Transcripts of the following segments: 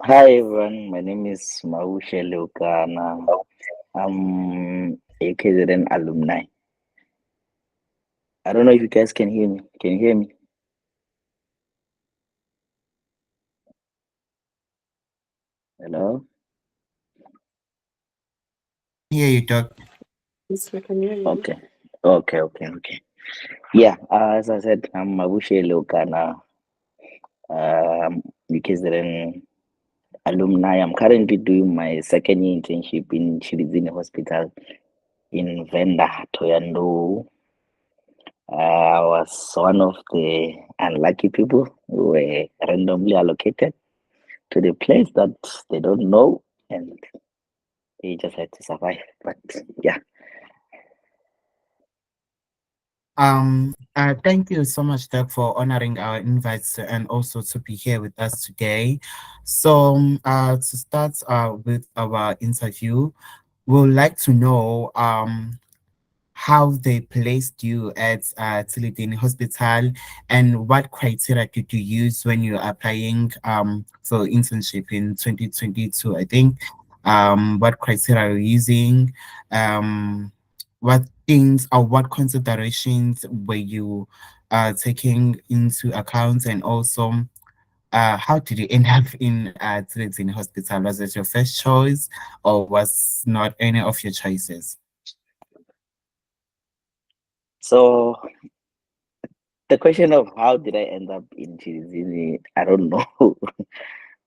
Hi everyone, my name is Maushe Leukana. I'm a KZN alumni. I don't know if you guys can hear me. Can you hear me? Hello? Hear you talk. Yes, we can hear you. Okay. Okay. Yeah, as I said, I'm Mabushe Leukana, KZN alumni. I'm currently doing my second year internship in Tshilidzini Hospital in Venda, Toyando. I was one of the unlucky people who were randomly allocated to the place that they don't know and they just had to survive. But yeah. Thank you so much, Doug, for honoring our invites and also to be here with us today. To start with our interview, we'd like to know how they placed you at Tshilidzini Hospital and what criteria did you use when you're applying for internship in 2022, I think. What criteria are you using? Um, what things or what considerations were you taking into account? And also, how did you end up in Tshilidzini Hospital? Was it your first choice or was not any of your choices? So the question of how did I end up in Chizini, I don't know.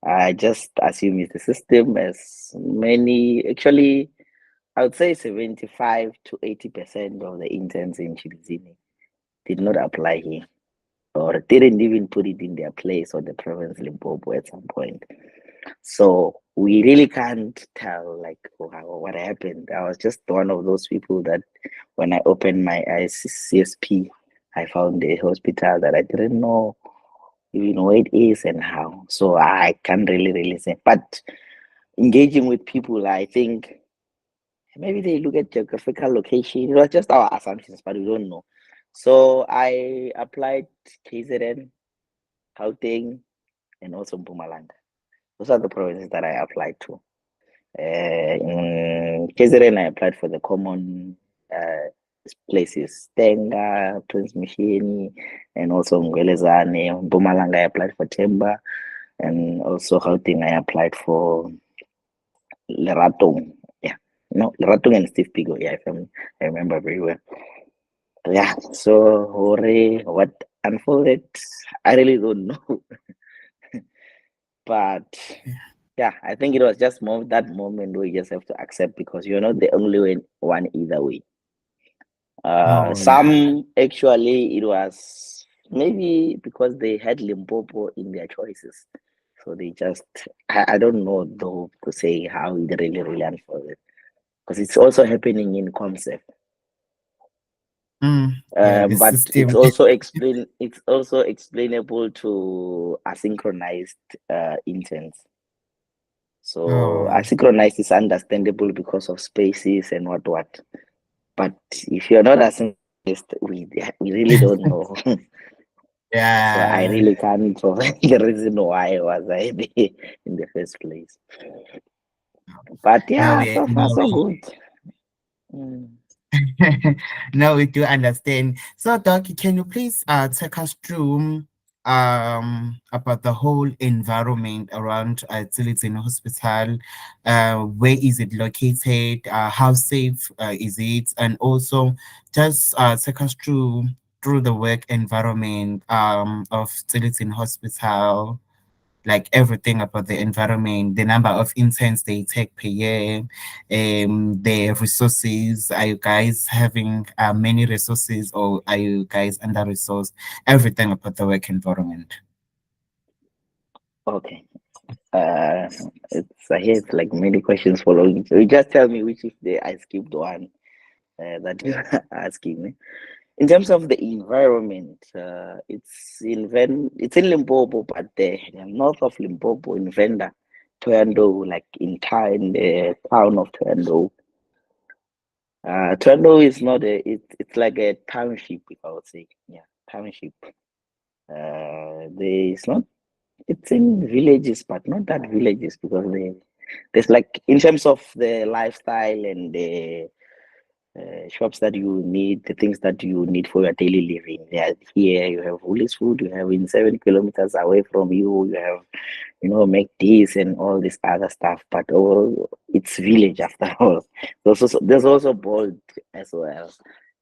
I just assume it's the system as many actually I would say 75 to 80% of the interns in Chilizini did not apply here or didn't even put it in their place or the province Limpopo at some point. So we really can't tell like what happened. I was just one of those people that when I opened my ICSP, I found a hospital that I didn't know even where it is and how. So I can't really say. But engaging with people, I think maybe they look at geographical location. It was just our assumptions, but we don't know. So I applied KZN, Gauteng, and also Mpumalanga. Those are the provinces that I applied to. In KZN, I applied for the common places, Tenga, Transmission, and also Ngwelezane. Mpumalanga, I applied for Temba, and also Gauteng, I applied for Leratong. Yeah, no, Leratong and Steve Pigo. Yeah, I remember very well. Yeah, so what unfolded, I really don't know. But yeah, I think it was just more that moment where you just have to accept because you're not the only one either way. Oh, yeah. Some actually it was maybe because they had Limpopo in their choices. So they just I don't know though to say how it really unfolded. Because it's also happening in concept. Yeah, the But system. it's also explainable to asynchronized interns. So Oh, asynchronized is understandable because of spaces and what. But if you're not asynchronized, we really don't know. So I yeah. really can't provide the reason why was I there in the first place. But Now yeah, we so far now so good. Mm. now we do understand. So, Doc, can you please take us through about the whole environment around Tshilidzini Hospital? Where is it located? How safe is it? And also, just take us through the work environment of Tshilidzini Hospital, like everything about the environment, the number of interns they take per year, the resources. Are you guys having many resources or are you guys under resourced? Everything about the work environment. Okay. Uh, it's I hate like many questions following. So you just tell me which if they I skipped one that you're asking me. In terms of the environment, it's in Limpopo, but the north of Limpopo in Venda, Toyando, like in the town of Toyando. Toyando is not it's like a township, if I would say. Yeah, township. There is not it's in villages, but not that villages because there's like in terms of the lifestyle and the shops that you need, the things that you need for your daily living. Yeah, here you have Woolies food, you have in 7 kilometers away from you, you have, make this and all this other stuff. But it's village after all. There's also Bolt as well,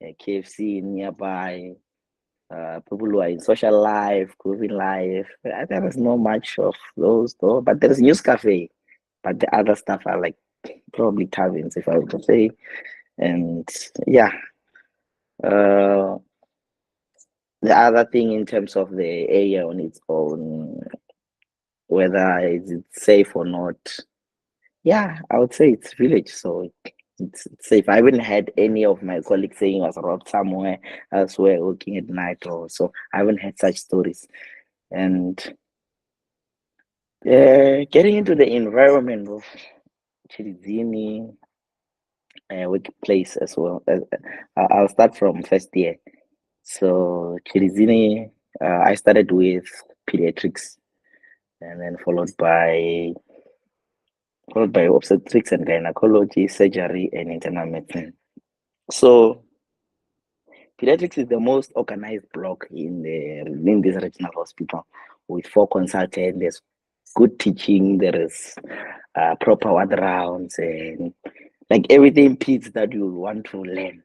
KFC nearby. People who are in social life, grooving life. There is not much of those though, but there's News Cafe. But the other stuff are like probably taverns, if I were to say. And yeah, uh, the other thing in terms of the area on its own, whether it's safe or not, yeah, I would say it's village, so it's safe. I haven't had any of my colleagues saying I was robbed somewhere elsewhere working at night or so. I haven't had such stories. And getting into the environment of Tshilidzini workplace as well. I'll start from first year. So Tshilidzini, I started with pediatrics and then followed by obstetrics and gynecology, surgery, and internal medicine. So pediatrics is the most organized block in this regional hospital with 4 consultants. There's good teaching. There is proper ward rounds and like everything piece that you want to learn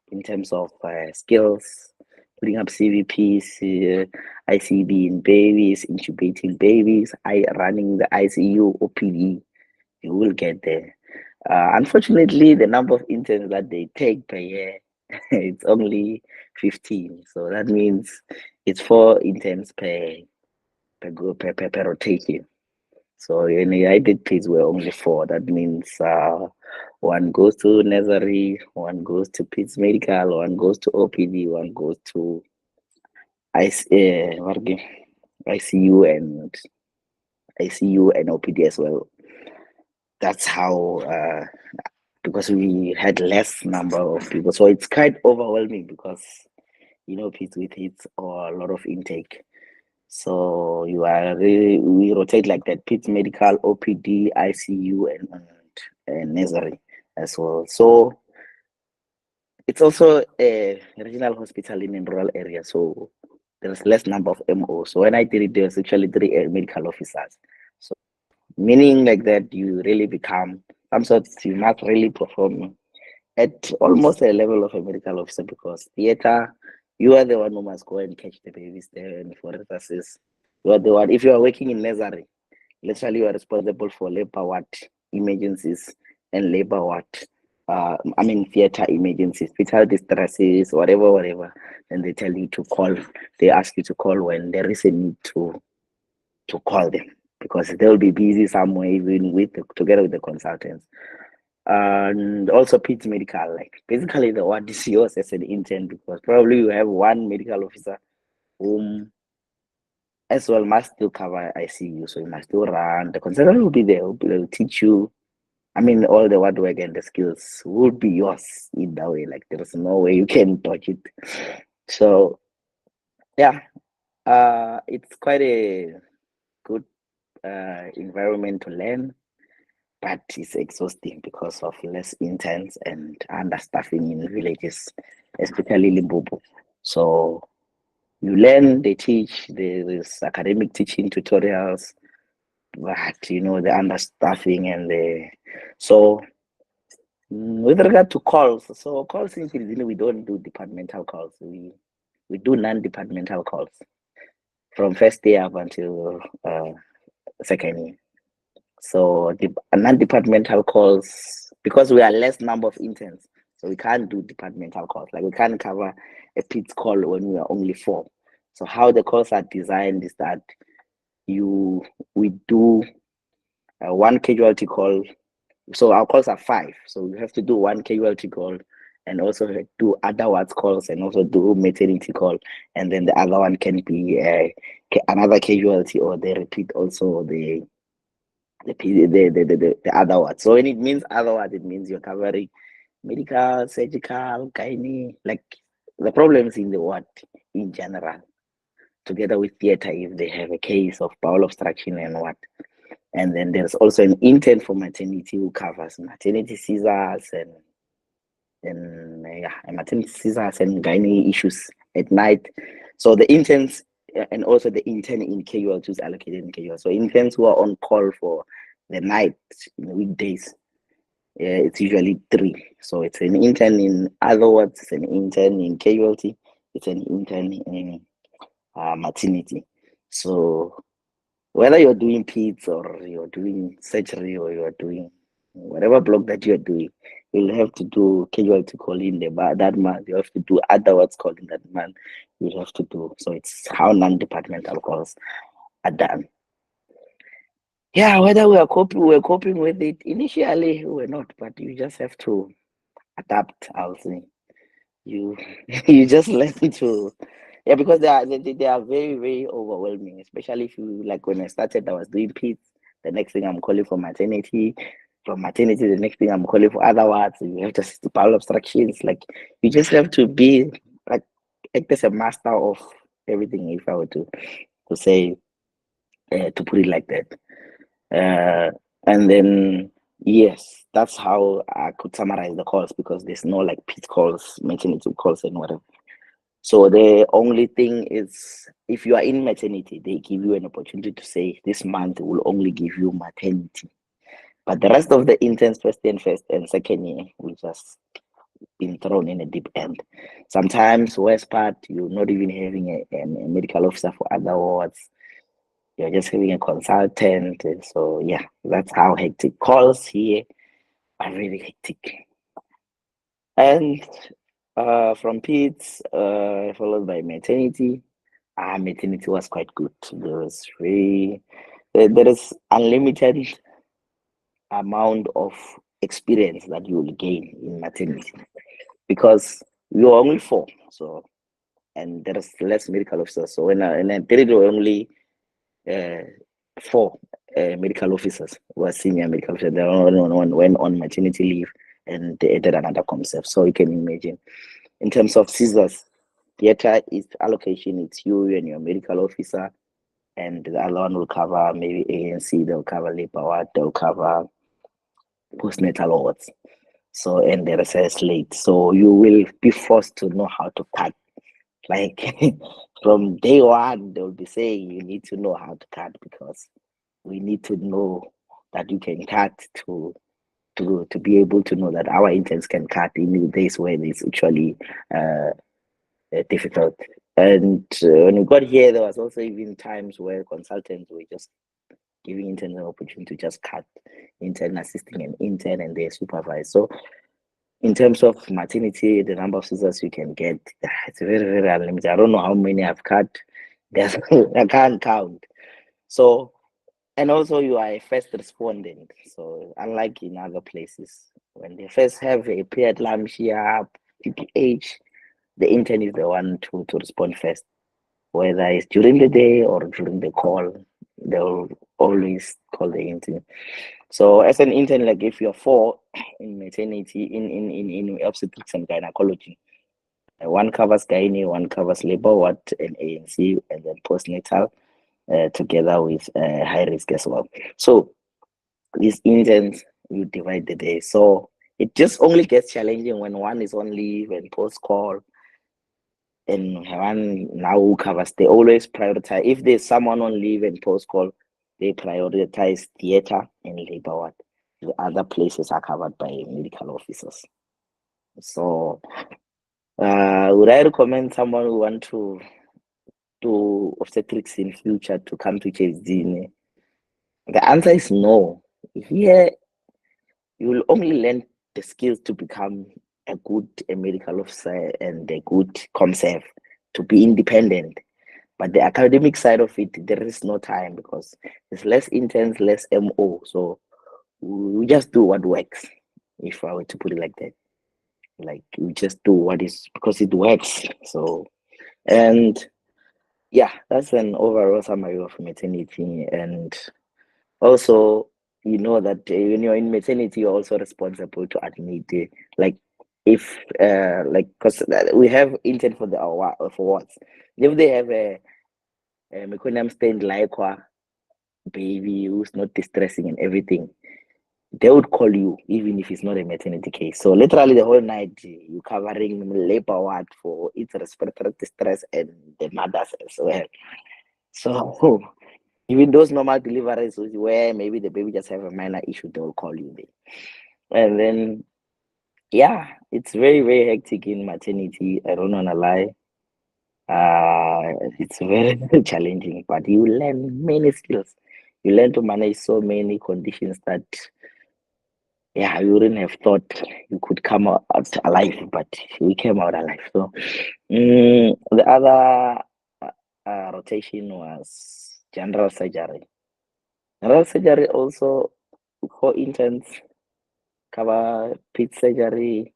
in terms of skills, putting up CVPs, ICB in babies, intubating babies, running the ICU, OPD. You will get there. Unfortunately, the number of interns that they take per year, it's only 15. So that means it's 4 interns per rotation. So in the United States, were only 4. That means one goes to nursery, one goes to Peds Medical, one goes to OPD, one goes to what again? ICU and ICU and OPD as well. That's how because we had less number of people, so it's quite overwhelming because Peds with it or a lot of intake. So we rotate like that: Peds Medical, OPD, ICU, and nursery as well. So it's also a regional hospital in a rural area, so there's less number of MO. So when I did it, there was actually 3 medical officers. So meaning like that, you really become some sort. You must really perform at almost a level of a medical officer because theater, you are the one who must go and catch the babies there. And for instance, you are the one. If you are working in nursery, literally you are responsible for labor ward emergencies and labor ward. Theater emergencies, fetal distresses, whatever. And they tell you to call. They ask you to call when there is a need to call them because they'll be busy somewhere, even together with the consultants. And also Peds Medical, like basically the what is yours as an intern because probably you have one medical officer whom as well must still cover ICU, so you must still run. The consultant will be there, will teach you. All the word work and the skills would be yours in that way. Like there is no way you can touch it. So yeah, it's quite a good environment to learn, but it's exhausting because of less interns and understaffing in villages, especially Limpopo. So you learn, they teach, there is academic teaching tutorials, but the understaffing and so with regard to calls, so calls in Philippines, we don't do departmental calls. We do non-departmental calls from first year up until second year. So the non-departmental calls, because we are less number of interns, so we can't do departmental calls. Like we can't cover a PITS call when we are only 4. So how the calls are designed is that we do one casualty call. So our calls are 5. So we have to do one casualty call and also do other wards calls and also do maternity call. And then the other one can be another casualty or they repeat also the other word. So when it means other word, it means you're covering medical, surgical, gynae, like the problems in the ward in general. together with theater if they have a case of bowel obstruction and what. And then there's also an intern for maternity who covers maternity scissors and yeah, and maternity scissors and gynae issues at night. So the interns and also the intern in KUL who's allocated in KUL. So interns who are on call for the night in the weekdays, it's usually three. So it's an intern in other words, it's an intern in KULT, it's an intern in maternity. So whether you're doing peds or you're doing surgery or you're doing whatever block that you're doing, you'll have to do casualty calling that month. You have to do other words calling that month. You have to do. So it's how non-departmental calls are done. Yeah, whether we're coping with it initially, we're not, but you just have to adapt. I'll say you you just learn to, yeah, because they are very very overwhelming, especially if you, like when I started I was doing peds, the next thing I'm calling for maternity, from maternity the next thing I'm calling for other words, you have to assist bowel obstructions, like you just have to be like act as a master of everything, if I were to say, to put it like that. And then yes, that's how I could summarize the calls, because there's no like pit calls, maternity calls, and whatever. So the only thing is, if you are in maternity, they give you an opportunity to say this month will only give you maternity, but the rest of the interns, first and second year, will just been thrown in a deep end. Sometimes, worst part, you're not even having a medical officer for other wards. You're just having a consultant. And so yeah, that's how hectic calls here are really hectic. And from peds, followed by maternity. Maternity was quite good. There is unlimited amount of experience that you will gain in maternity, because we were only four. So, and there is less medical officers. So when I did it, there were only uh, four medical officers who were senior medical officers. The only one went on maternity leave, and they added another concept. So you can imagine, in terms of scissors, theater is allocation. It's you and your medical officer, and the other one will cover maybe ANC. They'll cover labor ward. They'll cover postnatal wards. So, and the rest late. So you will be forced to know how to cut. Like from day one, they'll be saying you need to know how to cut, because we need to know that you can cut to be able to know that our interns can cut in days when it's actually difficult. And when we got here, there was also even times where consultants were just giving interns an opportunity to just cut, intern assisting an intern and they supervise. So in terms of maternity, the number of scissors you can get, it's very, very unlimited. I don't know how many I've cut. There's, I can't count. So, and also you are a first respondent. So unlike in other places, when they first have a preeclampsia, PPH, the intern is the one to respond first. Whether it's during the day or during the call, they'll always call the intern. So as an intern, like if you're four in maternity, in obstetrics and gynecology, one covers gynae, one covers labor ward and ANC, and then postnatal, together with high risk as well. So these interns, you divide the day. So it just only gets challenging when one is on leave and post call, and one now who covers. They always prioritize, if there's someone on leave and post call, they prioritize theater and labor ward. The other places are covered by medical officers. So would I recommend someone who want to do obstetrics in future to come to Tshilidzini? The answer is no. Here you will only learn the skills to become a good medical officer and a good comserve, to be independent. But the academic side of it, there is no time, because there's less interns, less MO. So we just do what works, if I were to put it like that. Like we just do what is, because it works. So, and yeah, that's an overall summary of maternity. And also, you know that when you're in maternity, you're also responsible to admit, like if like, because we have intern for the hour for what, if they have Meconium stand like baby who's not distressing and everything. They would call you even if it's not a maternity case. So literally the whole night you covering labor ward for its respiratory distress and the mothers as well. So even those normal deliveries where maybe the baby just have a minor issue, they will call you there. And then yeah, it's very, very hectic in maternity. I don't wanna lie. It's very challenging, but you learn many skills. You learn to manage so many conditions that yeah, you wouldn't have thought you could come out alive, but we came out alive. So the other rotation was general surgery. General surgery also for interns cover ped surgery,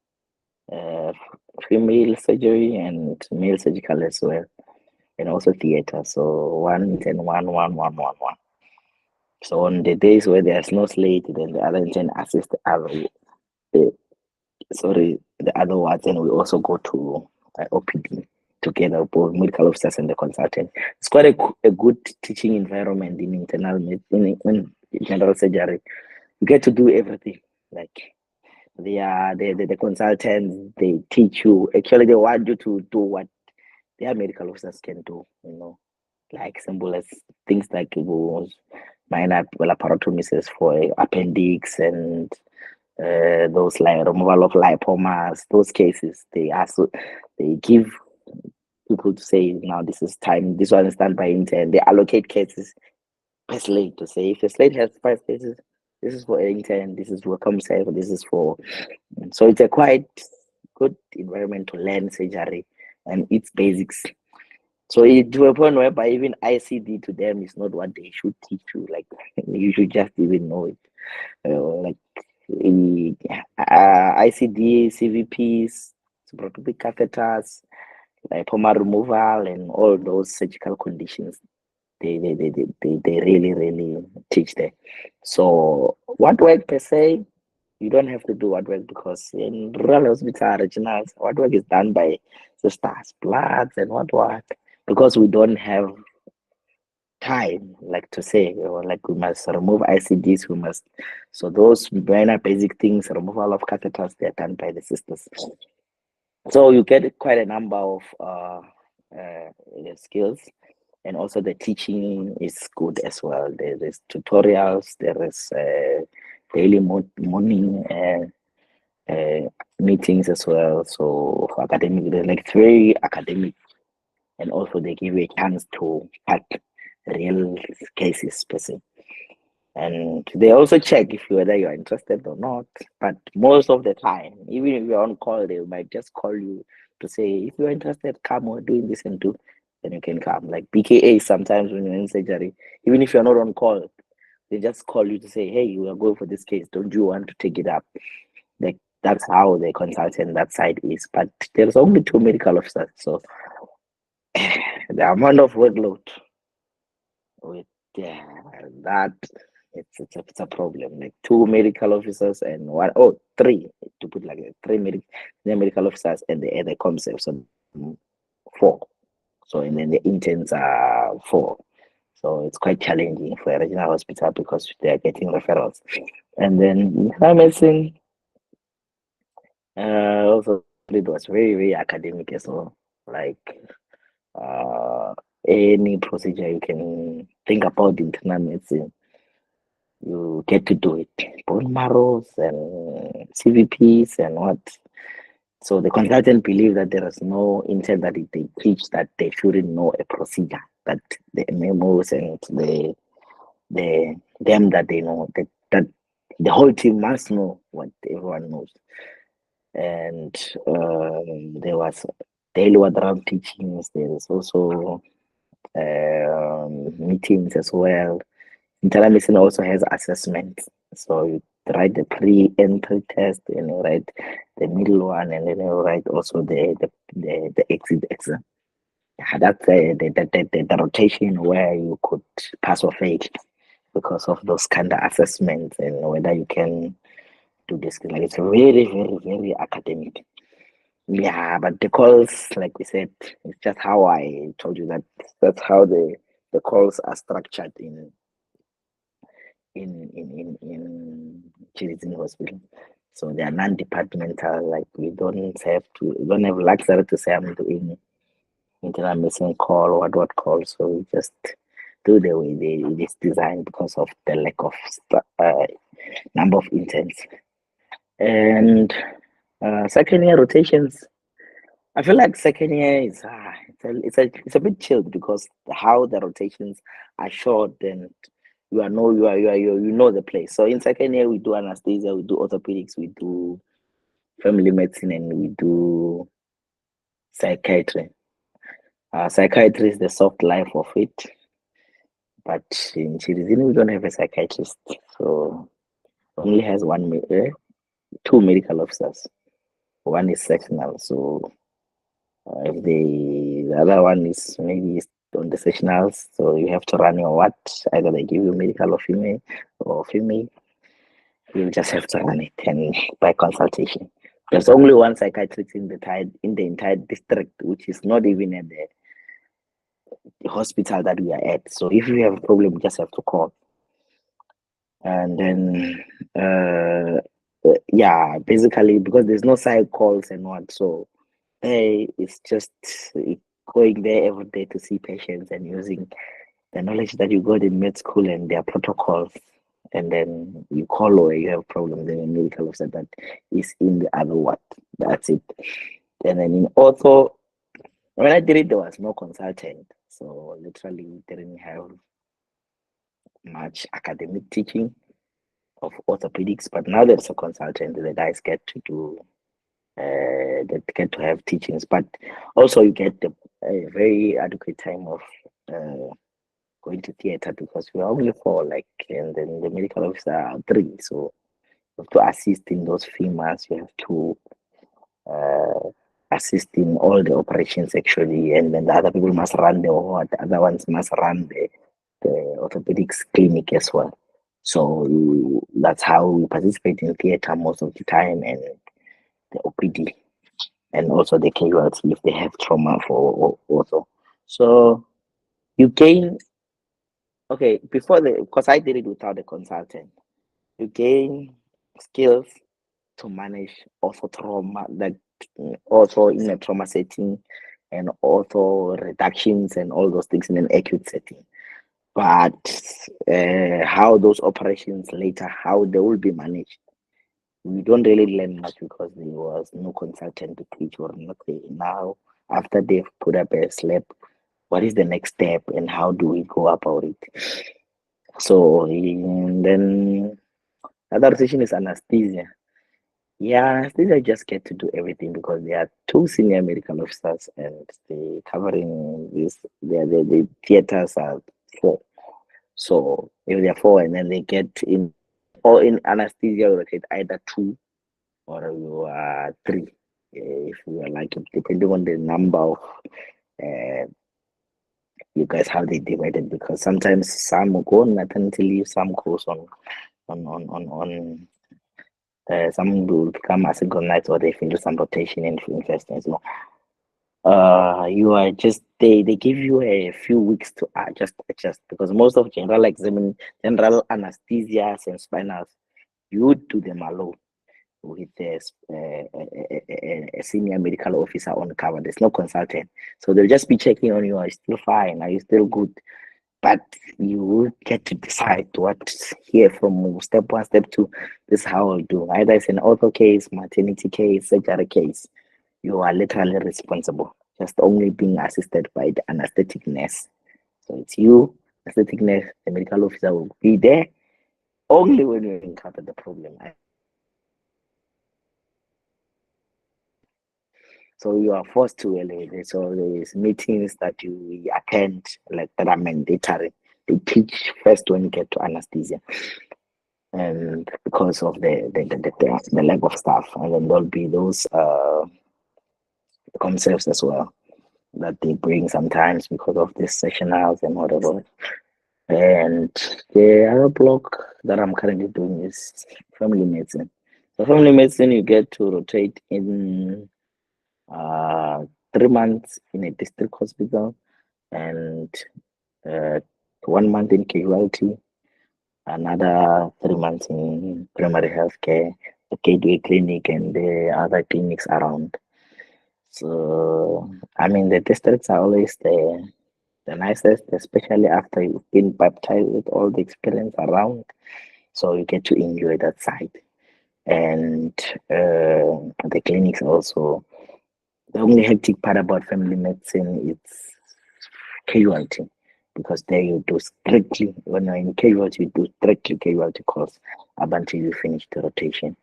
uh, female surgery, and male surgical as well, and also theater. So one intern, one. So on the days where there's no slate, then the other intern assists the the other wards, and we also go to OPD together, both medical officers and the consultant. It's quite a good teaching environment in internal medicine, in general surgery. You get to do everything. Like the consultants, they teach you. Actually, they want you to do what their medical officers can do. Like simple as things like minor laparotomies for appendix and those like removal of lipomas, those cases, they give people to say now this is time, this one is done by intern. They allocate cases per slate to say if a slate has 5 cases, this is for intern, this is for commissary, this is for. So it's a quite good environment to learn surgery and its basics. So it to a point whereby even ICD to them is not what they should teach you. Like you should just even know it. Like ICD, CVPs, suprapubic catheters, lipoma removal, and all those surgical conditions. They really, really teach there. So what work per se, you don't have to do what work because in rural hospital regionals, what work is done by sisters, bloods, and what. Because we don't have time, like to say, like we must remove ICDs, we must. So those minor basic things, removal of catheters, they're done by the sisters. So you get quite a number of skills, and also the teaching is good as well. There is tutorials, there is daily morning meetings as well. So for academic, like it's very academic, and also they give you a chance to cut real cases per se. And they also check if whether you're interested or not. But most of the time, even if you're on call, they might just call you to say, if you're interested, come, we're doing this and do, then you can come. Like BKA sometimes when you're in surgery, even if you're not on call, they just call you to say, hey, we are going for this case. Don't you want to take it up? Like that's how the consultant that side is. But there's only 2 medical officers. So the amount of workload with that it's a problem. Like 2 medical officers and three to put like that, three medical officers and the concepts so 4. So and then the interns are 4. So it's quite challenging for a regional hospital because they are getting referrals. And then medicine also it was very, very academic as well. Like uh any procedure you can think about internal medicine, you get to do it. Bone marrows and CVPs and what. So the consultant believe that there is no intern that they teach that they shouldn't know a procedure, that the memos and the them that they know that the whole team must know what everyone knows. And there was daily ward teachings. There is also meetings as well. Internal medicine also has assessments. So you write the pre-entry test and you write the middle one and then you write also the exit exam. Yeah, that's the rotation where you could pass or fail because of those kind of assessments and whether you can do this. Like it's very, very, very academic. Yeah, but the calls, like we said, it's just how I told you that that's how the the calls are structured in Tshilidzini Hospital. So they are non-departmental. Like we don't have luxury to say I'm doing internal medicine call or what call. So we just do the way it is designed because of the lack of number of interns. And second year rotations, I feel like second year is it's a bit chilled because how the rotations are short and you know the place. So in second year we do anesthesia, we do orthopedics, we do family medicine, and we do psychiatry. Psychiatry is the soft life of it, but in Chirizini we don't have a psychiatrist, so only has two medical officers. One is sectional, so if the other one is maybe on the sectionals, so you have to run your what? Either they give you medical or female, you just have to run it and by consultation. There's only one psychiatrist in the entire district, which is not even at the hospital that we are at. So if you have a problem, you just have to call. And then yeah, basically because there's no side calls and what, so hey, it's just going there every day to see patients and using the knowledge that you got in med school and their protocols, and then you call or you have problems, then a medical officer that is in the other ward. That's it. And then in ortho, when I did it, there was no consultant, so literally we didn't have much academic teaching of orthopedics. But now there's a consultant, the guys get to do that get to have teachings, but also you get a very adequate time of going to theater because we are only four, like, and then the medical officer are three, so you have to assist in those females. You have to assist in all the operations actually, and then the other people must run the ward. The other ones must run the orthopedics clinic as well. So that's how we participate in theater most of the time, and the OPD, and also the casualty if they have trauma for also. So you gain, okay, because I did it without a consultant, you gain skills to manage also trauma, like also in a trauma setting, and also reductions and all those things in an acute setting. But how those operations later, how they will be managed, we don't really learn much because there was no consultant to teach or nothing. Now, after they've put up a slab, what is the next step and how do we go about it? So, and then another decision is anesthesia. Yeah, anesthesia I just get to do everything because there are two senior medical officers and they covering this. The theaters are four. So if there are four and then they get in, or in anesthesia, you rotate either two or you are three. If you are like, depending on the number of uh, you guys how they divided, because sometimes some will go on maternity leave, some goes on some will become asynchronized or they finish some rotation in infestants. No, you are just they give you a few weeks to adjust because most of general anesthesias and spinals you do them alone with a senior medical officer on cover. There's no consultant, so they'll just be checking on you. Are you still fine? Are you still good? But you will get to decide what here from step one, step two. This is how I'll do. Either it's an ortho case, maternity case, surgery case. You are literally responsible, just only being assisted by the anesthetic nurse. So it's you, anesthetic nurse, the medical officer will be there only when you encounter the problem. So you are forced to elevate it. So there's meetings that you attend, like that are mandatory. They teach first when you get to anesthesia, and because of the lack of staff, and then there'll be those concepts as well that they bring sometimes because of this sectionals and whatever. And the other block that I'm currently doing is family medicine. So family medicine, you get to rotate in 3 months in a district hospital and uh, 1 month in casualty, another 3 months in primary healthcare, the gateway clinic, and the other clinics around. So, I mean, the districts are always the nicest, especially after you've been baptized with all the experience around. So you get to enjoy that side. And the clinics also. The only hectic part about family medicine is casualty, because there you do strictly, when you're in casualty, you do strictly casualty calls up until you finish the rotation.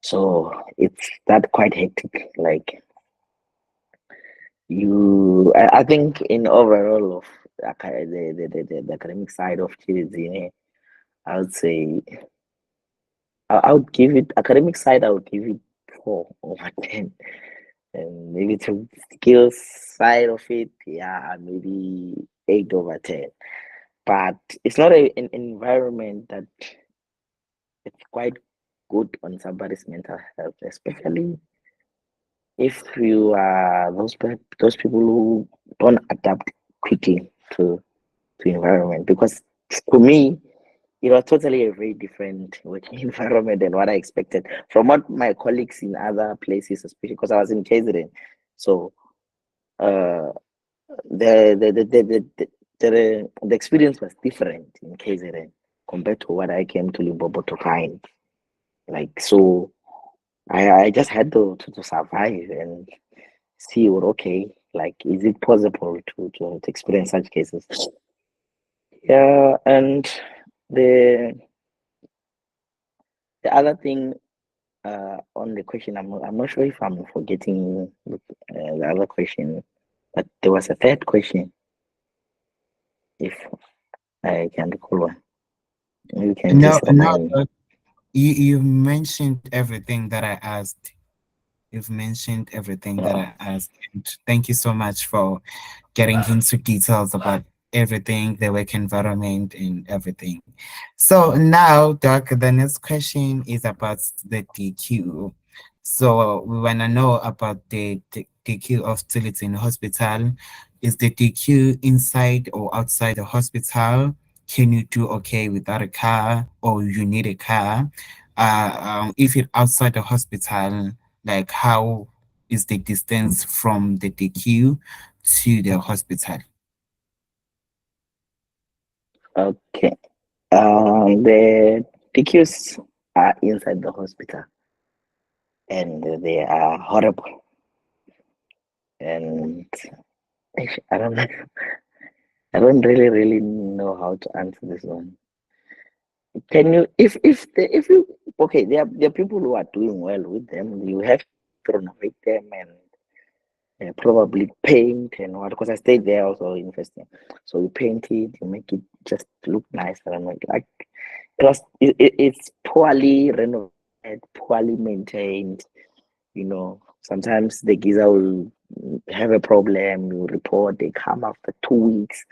So it's that quite hectic. Like I think in overall of the academic side of Tshilidzini, I would say I would give it academic side. I would give it 4/10, and maybe to skills side of it, yeah, maybe 8/10. But it's not an environment that it's quite good on somebody's mental health, especially if you are those people who don't adapt quickly to environment. Because to me, it was totally a very different working environment than what I expected from what my colleagues in other places, especially because I was in KZN. So uh, the experience was different in KZN compared to what I came to Limpopo to find. Like, so I just had to survive and see what, okay, like, is it possible to experience such cases? Yeah, and the the other thing, on the question, I'm not sure if I'm forgetting the other question, but there was a third question, if I can recall one. You can No, just no, remind me. you mentioned everything that I asked. You've mentioned everything that Oh, I asked. And thank you so much for getting into details about everything, the work environment and everything. So now, Doc, the next question is about the DQ. So we want to know about the DQ of Tshilidzini Hospital. Is the DQ inside or outside the hospital? Can you do okay without a car, or you need a car? If it's outside the hospital, like how is the distance from the DQ to the hospital? okay. The TQs are inside the hospital, and they are horrible. And I don't know, I don't really know how to answer this one. Can you, if you, okay, there are people who are doing well with them. You have to renovate them and probably paint and what. Because I stayed there also investing, so you paint it, you make it just look nice. I don't know, like it's poorly renovated, poorly maintained. Sometimes the geyser will have a problem. You report, they come after 2 weeks.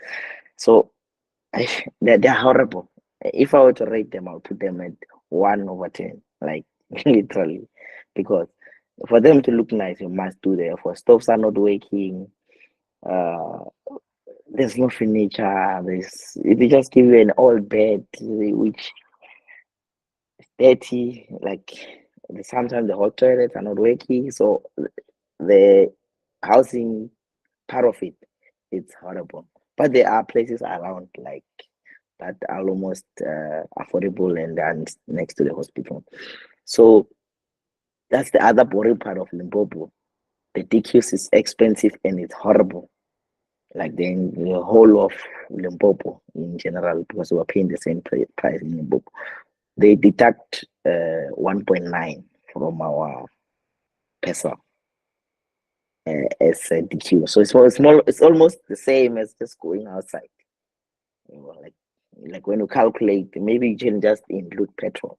So they're horrible. If I were to rate them, I'll put them at 1/10, like literally, because for them to look nice, you must do the effort. Stoves are not working. Uh, there's no furniture. They just give you an old bed, which is dirty. Like, sometimes the hot toilets are not working. So the housing part of it, it's horrible. But there are places around, like, that are almost affordable and next to the hospital. So that's the other boring part of Limpopo. The DQs is expensive and it's horrible. Like the whole of Limpopo in general, because we are paying the same price in Limpopo. They deduct 1.9 from our PESA as a DQ. So it's almost the same as just going outside. Like when you calculate, maybe you can just include petrol.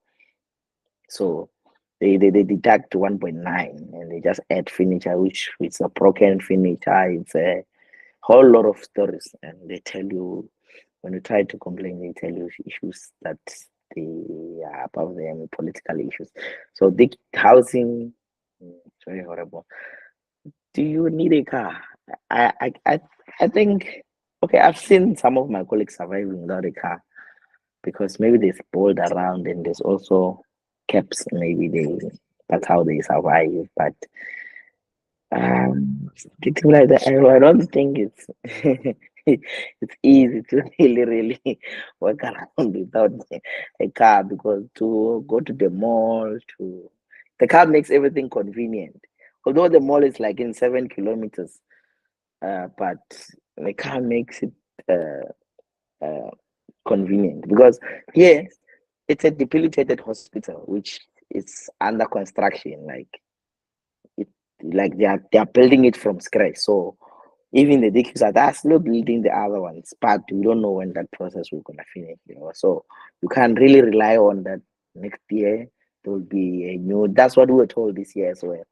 So they deduct 1.9 and they just add furniture, which is a broken furniture. It's a whole lot of stories, and they tell you, when you try to complain, they tell you issues that they are above them, political issues. So the housing, it's very horrible. Do you need a car? I I I, I think. Okay, I've seen some of my colleagues surviving without a car because maybe there's bold around and there's also caps. Maybe that's how they survive. But something like that, I don't think it's it's easy to really work around without a car because to go to the mall, to the car makes everything convenient. Although the mall is like in 7 kilometers, but the car makes it uh, convenient because here it's a debilitated hospital which is under construction. It, they are building it from scratch. So even the DQs are still building the other ones, but we don't know when that process will gonna finish. So you can't really rely on that. Next year there will be a new. That's what we were told this year as well.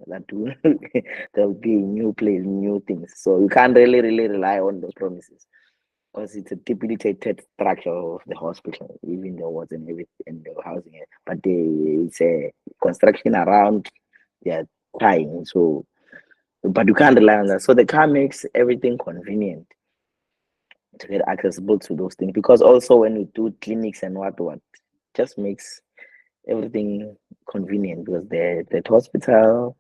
That there will be a new place, new things. So you can't really rely on those promises because it's a debilitated structure of the hospital, even the wards and everything and the housing. But it's a construction around. They are trying. So but you can't rely on that. So the car makes everything convenient to get accessible to those things because also when we do clinics and what just makes everything convenient because the hospital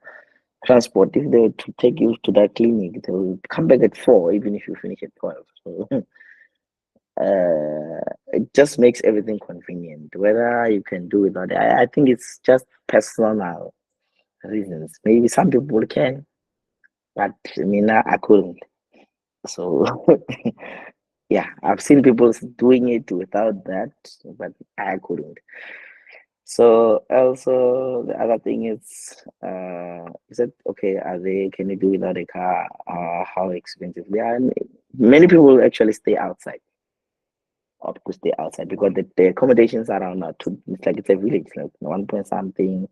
transport, if they were to take you to that clinic, they will come back at 4 even if you finish at 12. So it just makes everything convenient. Whether you can do it or not, I think it's just personal reasons. Maybe some people can, but I mean I couldn't. So yeah, I've seen people doing it without that, but I couldn't. So also the other thing is that okay? Are they? Can you do without a car? How expensive they are? And many people actually stay outside, opt to stay outside because the accommodations around are too. It's like it's a village, like 1 point something.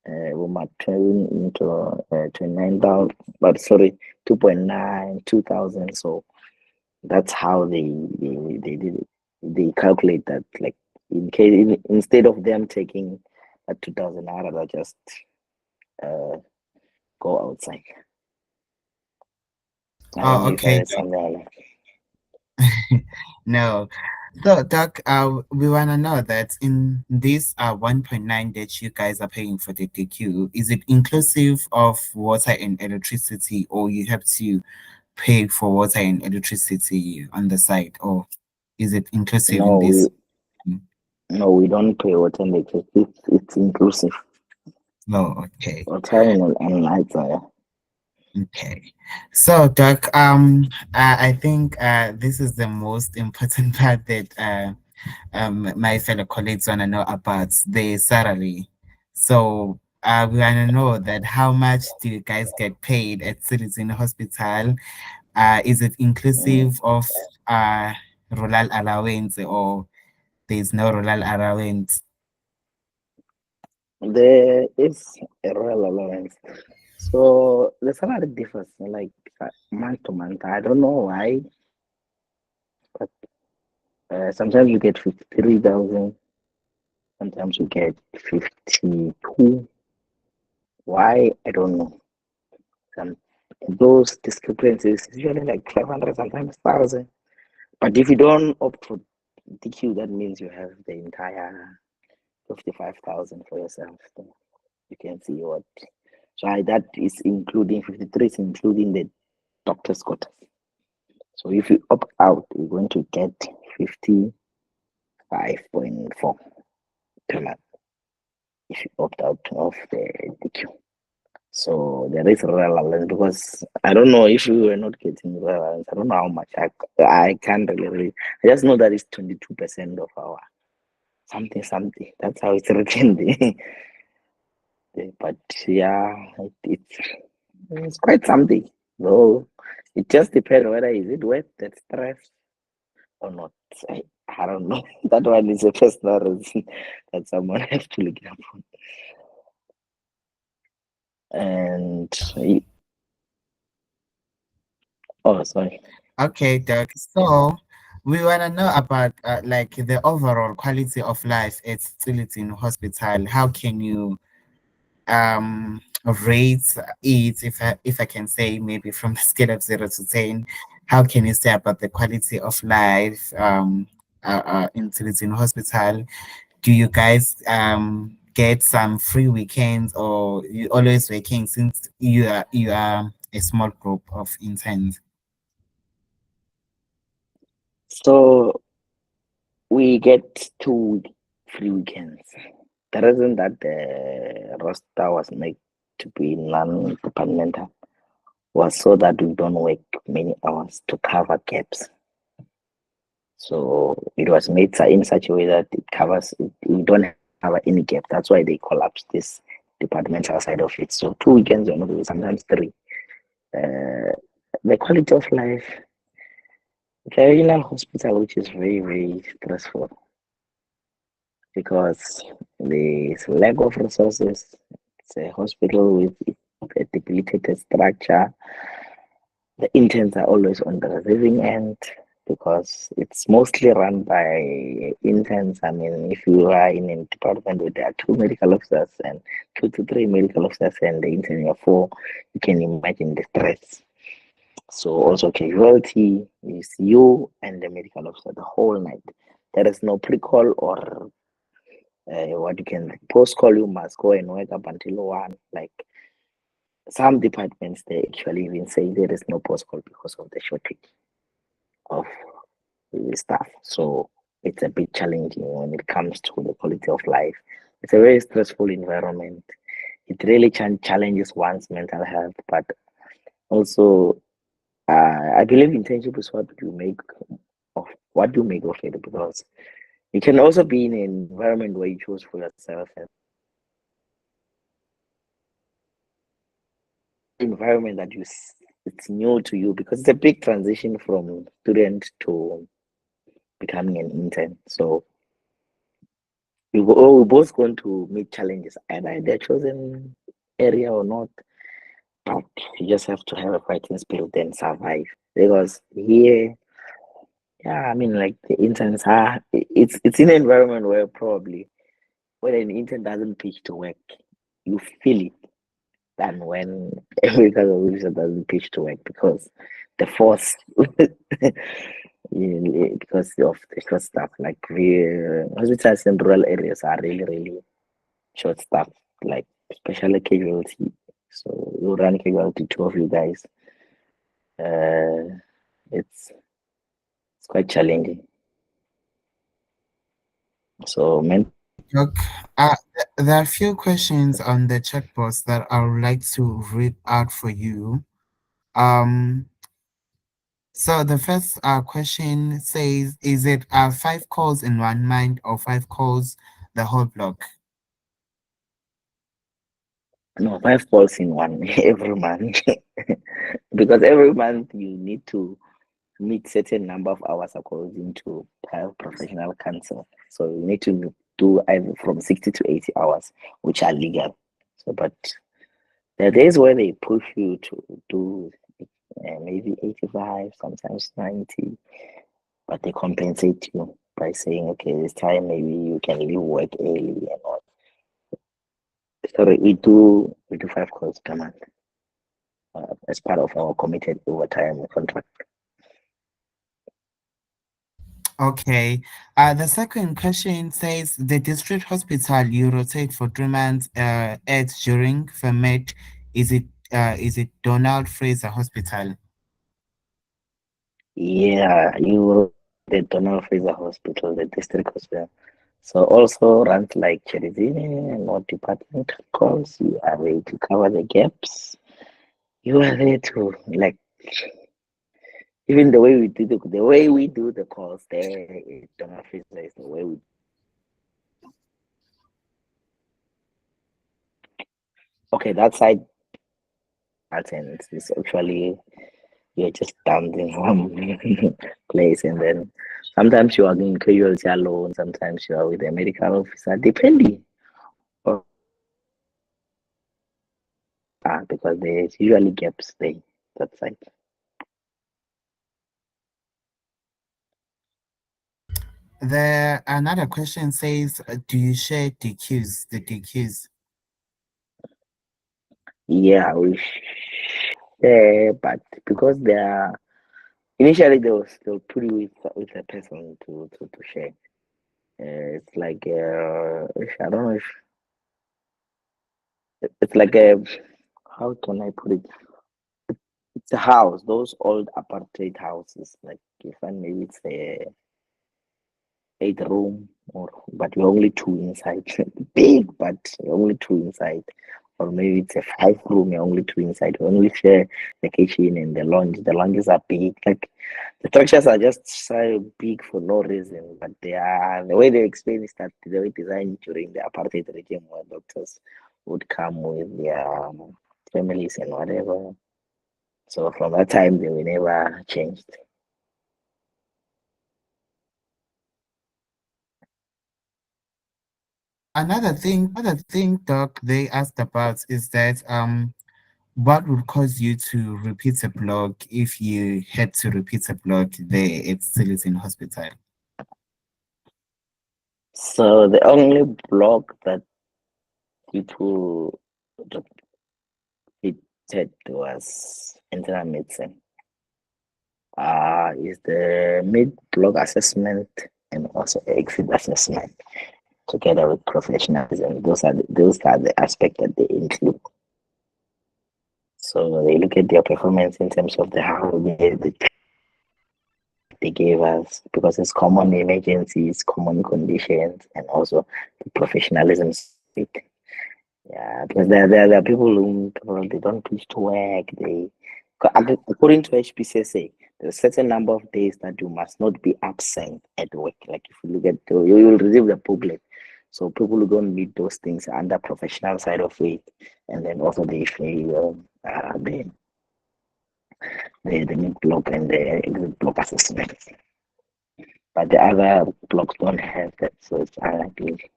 We might turn into 29,000, but sorry, 2.9, 2,000. So that's how they did it. They calculate that like in case instead of them taking a 2,000 naira, they just uh, go outside. I don't Oh, know if I okay. heard something like No. So, Doc, we want to know that in this 1.9 that you guys are paying for the DQ, is it inclusive of water and electricity, or you have to pay for water and electricity on the side, or is it that. inclusive in No, this? we don't pay water and electricity. It's inclusive. Oh, okay. Water and lights are. Okay. So, Doc, I think this is the most important part that my fellow colleagues want to know about the salary. So we want to know that how much do you guys get paid at Tshilidzini Hospital? Is it Mm. inclusive of uh, rural allowance or there's no rural allowance? There is a royal allowance. So the salary differs like month to month. I don't know why, but sometimes you get 53,000, sometimes you get 52. Why? I don't know. Some those discrepancies is usually like 500, sometimes 1,000. But if you don't opt for DQ, that means you have the entire 55,000 for yourself. So you can see what. So that is including 53, is including the doctor's quotas. So if you opt out, you're going to get 55.4 per month if you opt out of the DQ. So there is rural allowance because I don't know if you were not getting rural allowance. I don't know how much. I can't really. I just know that it's 22% of our something something. That's how it's written there. But yeah, it's quite something. So it just depends whether is it worth that stress or not. I don't know. That one is a personal reason that someone has to look up on. And oh, sorry. Okay, Doc. So we want to know about like the overall quality of life at Tshilidzini Hospital. How can you rate it, if I can say, maybe from a scale of 0 to 10, how can you say about the quality of life in Tshilidzini Hospital? Do you guys get some free weekends, or you always working since you are a small group of interns? So we get 2 free weekends. The reason that the roster was made to be non-departmental was so that we don't work many hours to cover gaps. So it was made in such a way that it covers it, we don't have to cover any gap. That's why they collapsed this departmental side of it. So 2 weekends or maybe sometimes three. Uh, the quality of life, the regional hospital, which is very, very stressful because there's lack of resources. It's a hospital with a debilitated structure. The interns are always on the receiving end because it's mostly run by interns. I mean, if you are in a department where there are 2 medical officers and 2 to 3 medical officers and the intern are four, you can imagine the stress. So also casualty is you and the medical officer the whole night. There is no pre-call or what you can post-call. You must go and wake up until one. Like some departments, they actually even say there is no post-call because of the shortage of the staff. So it's a bit challenging when it comes to the quality of life. It's a very stressful environment. It really challenges one's mental health, but also I believe internship is what you make of what you make of it, because you can also be in an environment where you choose for yourself, and environment that it's new to you because it's a big transition from student to becoming an intern. So we're both going to meet challenges either in their chosen area or not, but you just have to have a fighting spirit and survive. Because here, yeah, I mean, like the interns are, it's in an environment where probably when an intern doesn't pitch to work, you feel it than when every kind of officer doesn't pitch to work because the force, because of the short staff, like the hospitals in rural areas are really, really short staff, like especially casualty. So you run casualty, two of you guys. Uh, it's quite challenging. So Look, there are a few questions on the chat box that I would like to read out for you. Um, so the first question says, is it 5 calls in 1 month or 5 calls the whole block? no, 5 calls in one every month because every month you need to meet certain number of hours according to health professional council. So you need to do either from 60 to 80 hours, which are legal. So, but there are days where they push you to do maybe 85, sometimes 90, but they compensate you by saying, okay, this time maybe you can leave work early and all. Sorry, we do 5 calls per month as part of our committed overtime contract. Okay. The second question says, the district hospital you rotate for 3 months at during Fermet, is it Donald Fraser Hospital? Yeah, you the Donald Fraser Hospital, the district hospital. So also runs like Tshilidzini and what department calls. You are there to cover the gaps. You are there to like even the way we do the calls there at Donald Fraser is the way we. Okay, that side pattern is actually you're just dumped in one place, and then sometimes you are in casualty alone, sometimes you are with a medical officer, depending on because there's usually gaps there that side. Another question says, do you share DQs, the DQs? Yeah, we share, but because they are initially they'll put you with a person to share. It's like I don't know if it's like a how can I put it? It's a house, those old apartheid houses. Like if I maybe it's a 8 room, or but we're only two inside. Big, but we're only two inside. Or maybe it's a 5 room, you're only two inside. We only share the kitchen and the lounge. The lounges are big. Like the structures are just so big for no reason. But they are the way they explain is that they were designed during the apartheid regime where doctors would come with their families and whatever. So from that time they were never changed. Another thing, Doc, they asked about is that what would cause you to repeat a block if you had to repeat a block there at Tshilidzini Hospital? So the only block that people repeated was internal medicine. Is the mid block assessment and also exit assessment together with professionalism. Those are the aspects that they include. So they look at their performance in terms of the they gave us, because it's common emergencies, common conditions, and also the professionalism side. Yeah, because there are people who they don't wish to work. According to HPCSA, there's a certain number of days that you must not be absent at work. Like if you look at you will receive the booklet. So people who don't meet those things are under professional side of it, and then also they fail the mid block and the exit block assessment. But the other blocks don't have that, so it's unlikely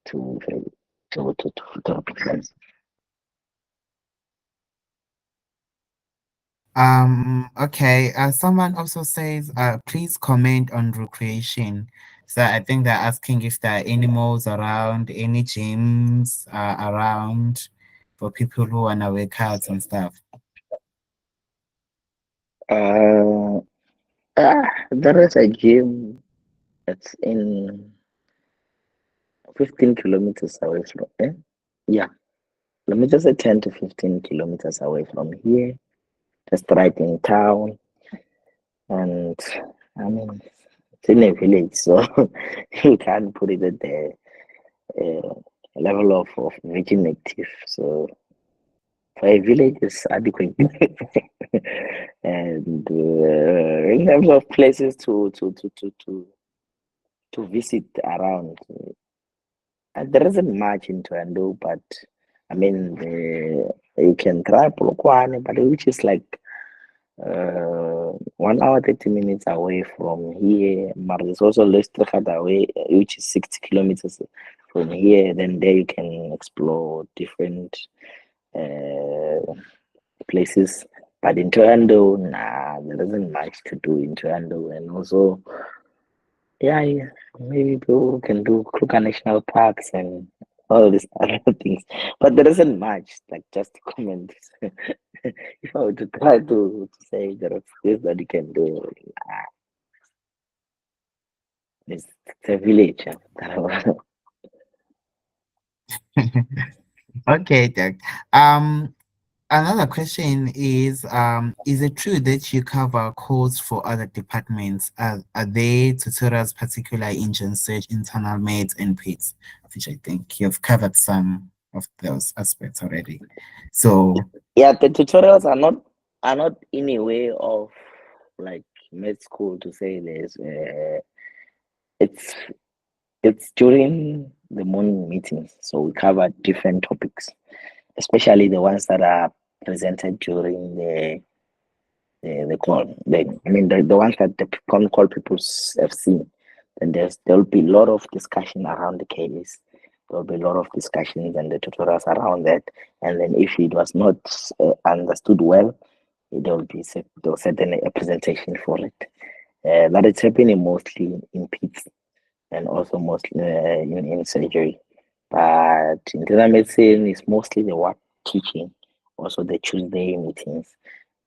to to represent. Okay. Someone also says, please comment on recreation. So I think they're asking if there are animals around, any gyms around for people who wanna work out and stuff. Uh, there is a gym that's in 15 kilometers away from yeah, let me just say 10 to 15 kilometers away from here, just right in town. And I mean, it's in a village, so you can't put it at the uh, level of reaching active. So for a village, it's adequate. And in terms of places to visit around, there isn't much in Toronto, but I mean, you can try Polokwane, but which is like 1 hour 30 minutes away from here. But it's also less away, which is 60 kilometers from here. Then there you can explore different uh, places. But in Toronto, nah, there isn't much to do in Toronto, and also yeah, maybe people can do Kruger National Parks and all these other things, but there isn't much. Like just to comment, if I were to try to say there are things that you can do, it's a village. Okay, Doc. Another question is it true that you cover codes for other departments? Are they tutorials particularly in Gen Search, internal meds, and PITS, which I think you've covered some of those aspects already. So, Yeah, the tutorials are not in a way of like med school to say this. It's it's during the morning meetings, so we cover different topics, especially the ones that are presented during the call. I mean, the ones that the call people have seen. Then there'll be a lot of discussion around the case. There'll be a lot of discussions and the tutorials around that. And then if it was not understood well, they'll set a presentation for it. That is happening mostly in PITS and also mostly in surgery. But internal medicine is mostly the work teaching, also the Tuesday meetings.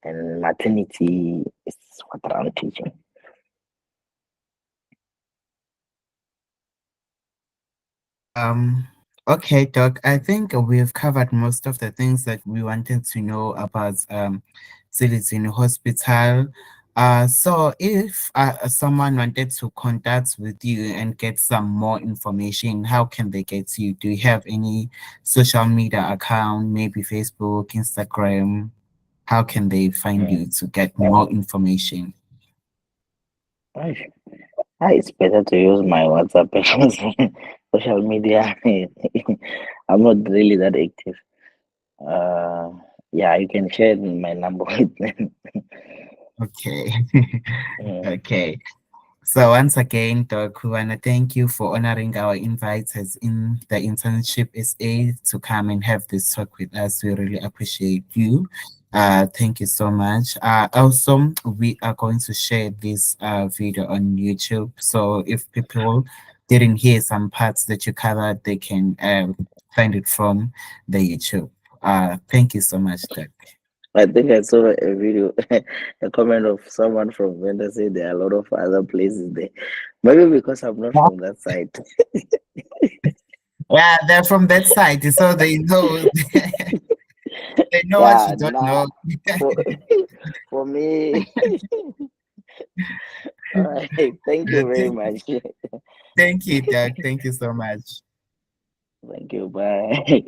and maternity is what around teaching. Um, okay, Doc, I think we've covered most of the things that we wanted to know about Tshilidzini Hospital. So if someone wanted to contact with you and get some more information, how can they get to you? Do you have any social media account, maybe Facebook, Instagram? How can they find Mm. you to get more information? Gosh, it's better to use my WhatsApp because social media. I'm not really that active. Uh, yeah, you can share my number with them. Okay. Mm. Okay. So once again, Doc, we want to thank you for honoring our invite as in the Internship SA to come and have this talk with us. We really appreciate you. Thank you so much. Also, we are going to share this video on YouTube. So if people didn't hear some parts that you covered, they can find it from the YouTube. Thank you so much, Doc. I think I saw a video, a comment of someone from Venda say there are a lot of other places there. Maybe because I'm not from that side. Yeah, they're from that side, so they know they know what you Yeah, don't nah. know. For for me. All right. Thank you very Thank much. thank you, Doug. Thank you so much. Thank you. Bye.